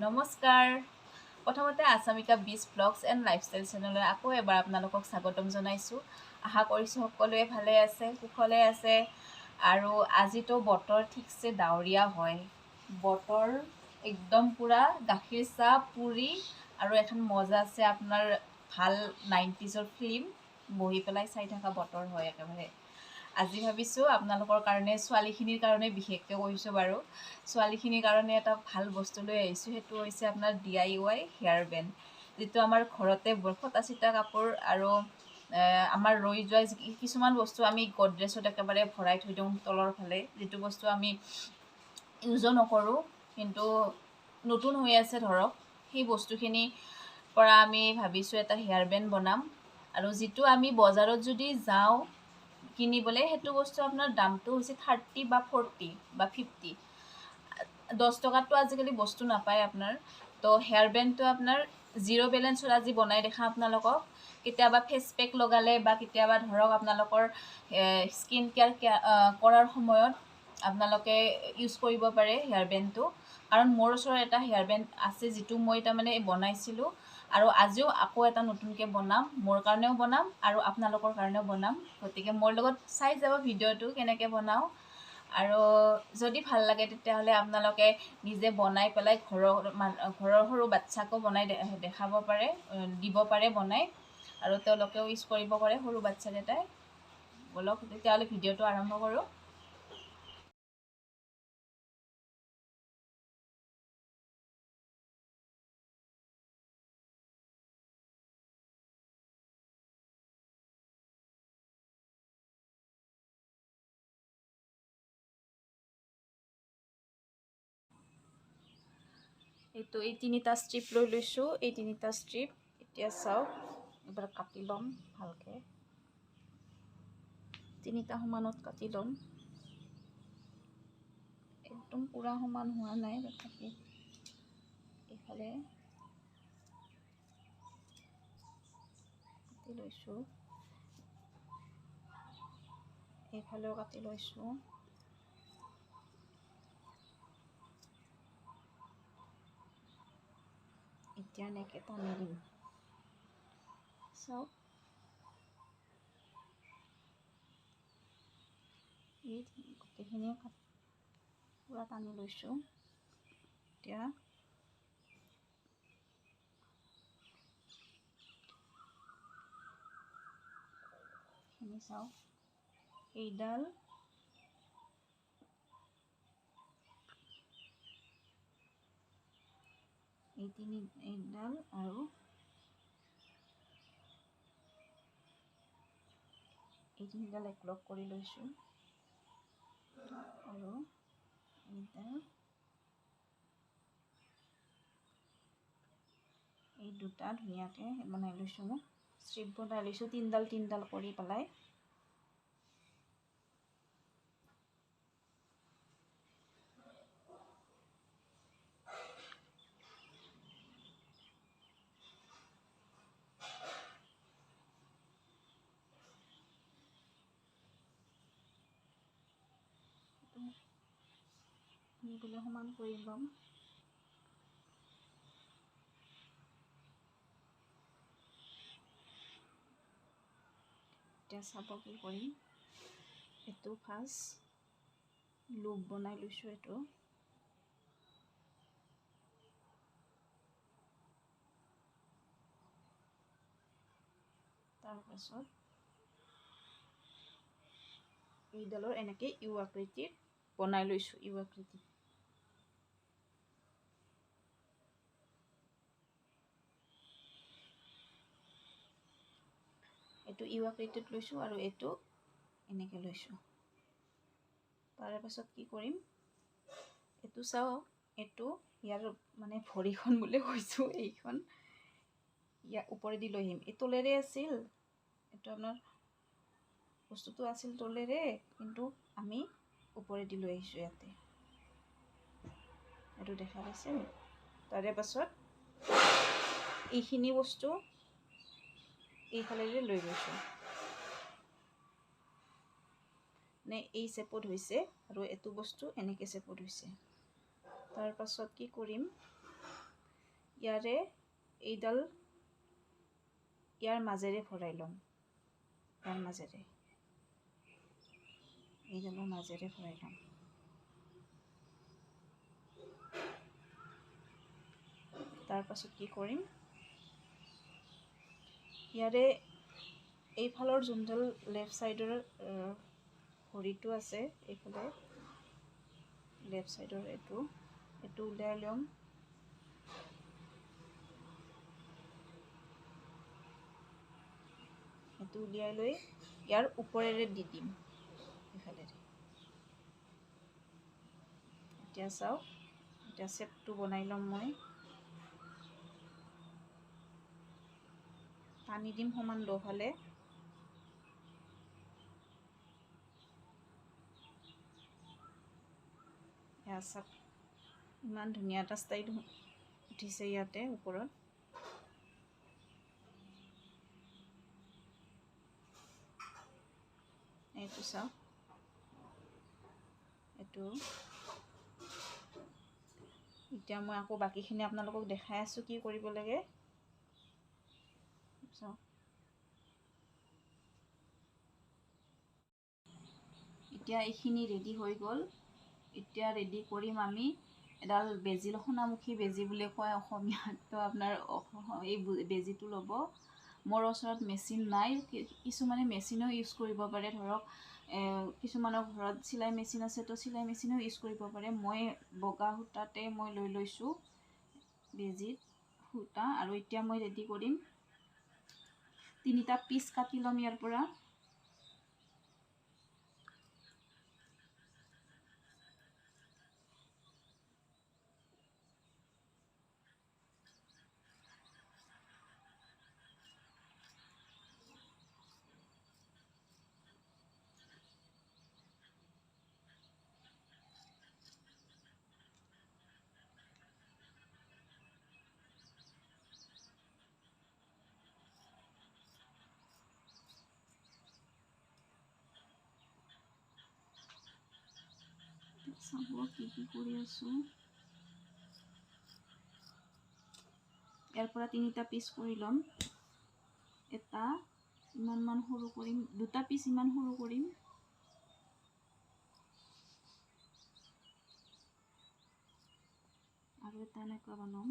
নমস্কাৰ প্ৰথমতে assamica beach vlogs and lifestyle চেনেললৈ আকৌ এবাৰ আপোনালোকক স্বাগতম জনাইছোঁ আশা কৰিছোঁ সকলোৱে ভালে আছে কুশলে আছে আৰু আজিতো বতৰ ঠিকছে ডাৱৰীয়া হয় বতৰ একদম পুৰা গাখীৰ চাহ পুৰি আৰু এখন মজা আছে আপোনাৰ ভাল 90sৰ ফিল্ম বহি পেলাই চাই থকা বতৰ হয় একেবাৰে আজি ভাবিছোঁ আপোনালোকৰ কাৰণে ছোৱালীখিনিৰ কাৰণে বিশেষকৈ কৈছোঁ বাৰু ছোৱালীখিনিৰ কাৰণে এটা ভাল বস্তু লৈ আহিছোঁ সেইটো হৈছে আপোনাৰ DIY হেয়াৰ বেণ্ড যিটো আমাৰ ঘৰতে ফটা চিটা কাপোৰ আৰু আমাৰ ৰৈ যোৱা কিছুমান বস্তু আমি গডৰেজত একেবাৰে ভৰাই থৈ দিওঁ তলৰ ফালে যিটো বস্তু আমি ইউজো নকৰোঁ কিন্তু নতুন হৈ আছে ধৰক সেই বস্তুখিনিৰ পৰা আমি ভাবিছোঁ এটা হেয়াৰ বেণ্ড বনাম আৰু যিটো আমি বজাৰত যদি যাওঁ কিনিবলৈ সেইটো বস্তু আপোনাৰ দামটো হৈছে 30 বা 40 বা 50 10 টকাততো আজিকালি বস্তু নাপায় আপোনাৰ তো হেয়াৰ বেণ্ডটো আপোনাৰ জিৰ' বেলেঞ্চত আজি বনাই দেখা আপোনালোকক কেতিয়াবা ফেচ পেক লগালে বা কেতিয়াবা ধৰক আপোনালোকৰ স্কিন কেয়াৰ কৰাৰ সময়ত আপোনালোকে ইউজ কৰিব পাৰে হেয়াৰ বেণ্ডটো কাৰণ মোৰ ওচৰত এটা হেয়াৰ বেণ্ড আছে যিটো মই তাৰমানে বনাইছিলোঁ আৰু আজিও আকৌ এটা নতুনকৈ বনাম মোৰ কাৰণেও বনাম আৰু আপোনালোকৰ কাৰণেও বনাম গতিকে মোৰ লগত চাই যাব ভিডিঅ'টো কেনেকৈ বনাওঁ আৰু যদি ভাল লাগে তেতিয়াহ'লে আপোনালোকে নিজে বনাই পেলাই ঘৰৰ সৰু বাচ্চাকো বনাই দেখাব পাৰে দিব পাৰে বনাই আৰু তেওঁলোকেও ইউজ কৰিব পাৰে সৰু বাচ্চাকেইটাই বলক তেতিয়াহ'লে ভিডিঅ'টো আৰম্ভ কৰোঁ এইটো এই তিনিটা ষ্ট্ৰিপ লৈ লৈছোঁ এই তিনিটা ষ্ট্ৰিপ এতিয়া চাওক এবাৰ কাটি ল'ম ভালকৈ তিনিটা সমানত কাটি ল'ম একদম পুৰা সমান হোৱা নাই তথাপি এইফালে কাটি লৈছোঁ এইফালেও কাটি লৈছোঁ এতিয়া এনেকৈ টানি দিম চাওক এই গোটেইখিনি পুৰা টানি লৈছোঁ এতিয়া এইখিনি চাওক এইডাল এইডাল আৰু এই তিনিডাল একলগ কৰি লৈছোঁ আৰু এই দুটা ধুনীয়াকৈ বনাই লৈছোঁ ষ্ট্ৰিপ বনাই লৈছোঁ তিনিডাল কৰি পেলাই বোলে সমান কৰি ল'ম এতিয়া চাব কি কৰিম এইটো ফাৰ্ষ্ট লুপ বনাই লৈছোঁ এইটো তাৰপাছত এইডালৰ এনেকৈ ইউ আকৃতিত বনাই লৈছোঁ ইউ আকৃতিত এইটো ইউ আকৃতিত লৈছোঁ আৰু এইটো এনেকৈ লৈছোঁ তাৰে পাছত কি কৰিম এইটো চাওক এইটো ইয়াৰ মানে ভৰিখন বুলি কৈছোঁ এইখন ইয়াৰ ওপৰেদি লৈ আহিম এই তলেৰে আছিল এইটো আপোনাৰ বস্তুটো আছিল তলেৰে কিন্তু আমি ওপৰেদি লৈ আহিছোঁ ইয়াতে এইটো দেখা পাইছে তাৰে পাছত এইখিনি বস্তু এইফালেৰে লৈ গৈছোঁ নে এই চেপত হৈছে আৰু এইটো বস্তু এনেকৈ চেপত হৈছে তাৰ পাছত কি কৰিম ইয়াৰে এইডাল ইয়াৰ মাজেৰে ভৰাই ল'ম, ইয়াৰ মাজেৰে, এইডালৰ মাজেৰে ভৰাই ল'ম। তাৰ পাছত কি কৰিম, ইয়াৰে এইফালৰ যোনডাল লেফ্ট ছাইডৰ ভৰিটো আছে, এইফালে লেফ্ট ছাইডৰ এইটো উলিয়াই ল'ম। এইটো উলিয়াই লৈ ইয়াৰ ওপৰেৰে দি দিম এইফালেৰে। এতিয়া চাওক, এতিয়া শ্বেপটো বনাই ল'ম মই। টানি দিম সমান দুফালে। এয়া চাওক, ইমান ধুনীয়া এটা ষ্টাইল উঠিছে ইয়াতে ওপৰত। এইটো চাওক, এইটো এতিয়া মই আকৌ বাকীখিনি আপোনালোকক দেখাই আছোঁ কি কৰিব লাগে। চাওক, এতিয়া এইখিনি ৰেডি হৈ গ'ল। এতিয়া ৰেডি কৰিম আমি এডাল বেজি, সোণামুখী বেজি বুলি কয় অসমীয়াত, তো আপোনাৰ এই বেজিটো ল'ব। মোৰ ওচৰত মেচিন নাই, কিছুমানে মেচিনো ইউজ কৰিব পাৰে, ধৰক কিছুমানৰ ঘৰত চিলাই মেচিন আছে, তো চিলাই মেচিনো ইউজ কৰিব পাৰে। মই বগা সূতাতে মই লৈ লৈছোঁ বেজিত সূতা, আৰু এতিয়া মই ৰেডি কৰিম। 3টা পিচ কাটি ল'ম ইয়াৰ পৰা। চাব কি কৰি আছোঁ। ইয়াৰ পৰা 3টা পিচ কৰি ল'ম। এটা ইমানমান সৰু কৰিম, 2টা পিচ ইমান সৰু কৰিম, আৰু এটা এনেকুৱা বনাম।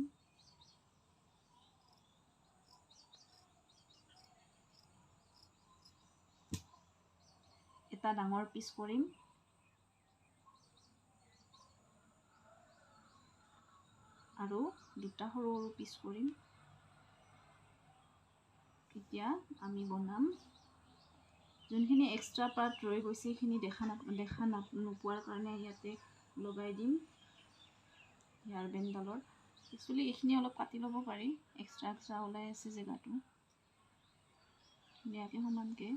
এটা ডাঙৰ পিচ কৰিম, আৰু 2টা সৰু সৰু পিচ কৰিম। এতিয়া আমি বনাম। যোনখিনি এক্সট্ৰা পাৰ্ট ৰৈ গৈছে সেইখিনি দেখা নোপোৱাৰ কাৰণে ইয়াতে লগাই দিম হেয়াৰবেণ্ডডালত। একচুৱেলি এইখিনি অলপ কাটি ল'ব পাৰি, এক্সট্ৰা ওলাই আছে জেগাটো ধুনীয়াকৈ সমানকৈ।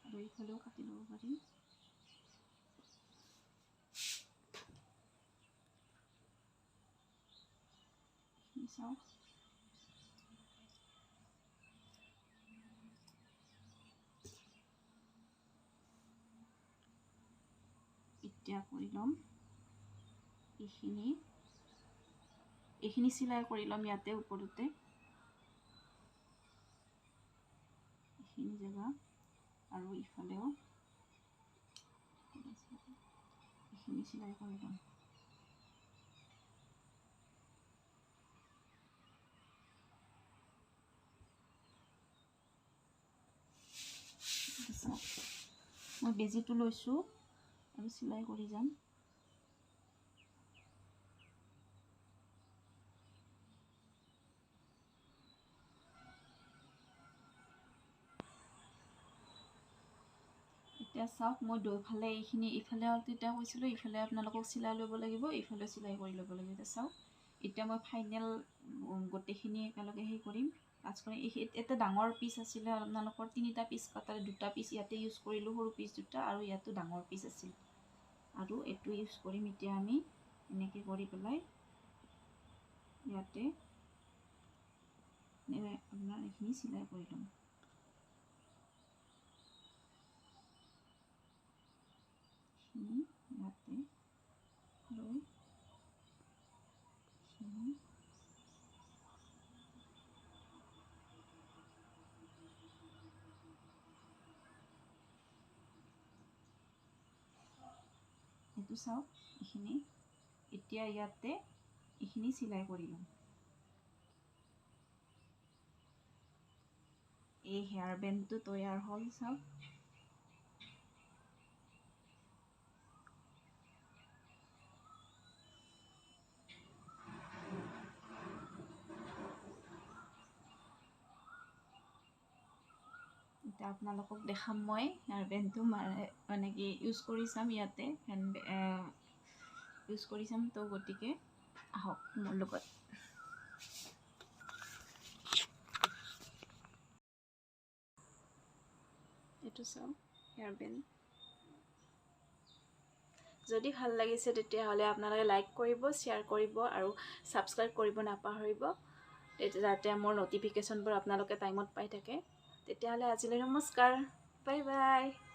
আৰু এইফালেও কাটি ল'ব পাৰি। চাওক, এতিয়া কৰি ল'ম এইখিনি চিলাই কৰি ল'ম ইয়াতে ওপৰতে, এইখিনি জেগা, আৰু ইফালেও এইখিনি চিলাই কৰি ল'ম। মই বেজিটো লৈছোঁ আৰু চিলাই কৰি যাম। এতিয়া চাওক, মই দুইফালে এইখিনি, ইফালে তেতিয়া কৈছিলোঁ ইফালে আপোনালোকক চিলাই ল'ব লাগিব, ইফালে চিলাই কৰি ল'ব লাগিব। এতিয়া চাওক, এতিয়া মই ফাইনেল গোটেইখিনি একেলগে কৰিম, কাজ কৰিম। এটা ডাঙৰ পিচ আছিলে আপোনালোকৰ, 3টা পিচ কাটাৰ 2টা পিচ ইয়াতে ইউজ কৰিলোঁ, সৰু পিচ 2টা, আৰু ইয়াতো ডাঙৰ পিচ আছিল, আৰু এইটো ইউজ কৰিম। এতিয়া আমি এনেকৈ কৰি পেলাই ইয়াতে আপোনাৰ এইখিনি চিলাই কৰি ল'ম। এইখিনি ইয়াতে লৈ এইখিনি এইটো চাওক এইখিনি এতিয়া ইয়াতে এইখিনি চিলাই কৰি ল'ম এই হেয়াৰ বেণ্ডটো তৈয়াৰ হ'ল চাওক এতিয়া আপোনালোকক দেখাম মই হেয়াৰ বেণ্ডটো মানে কি ইউজ কৰি চাম ইয়াতে ইউজ কৰি চাম তো গতিকে আহক মোৰ লগত এইটো চাওক হেয়াৰ বেণ্ড যদি ভাল লাগিছে তেতিয়াহ'লে আপোনালোকে লাইক কৰিব শ্বেয়াৰ কৰিব আৰু ছাবস্ক্ৰাইব কৰিব নাপাহৰিব যাতে মোৰ ন'টিফিকেশ্যনবোৰ আপোনালোকে টাইমত পাই থাকে তেতিয়াহ'লে আজিলৈ নমস্কাৰ বাই বাই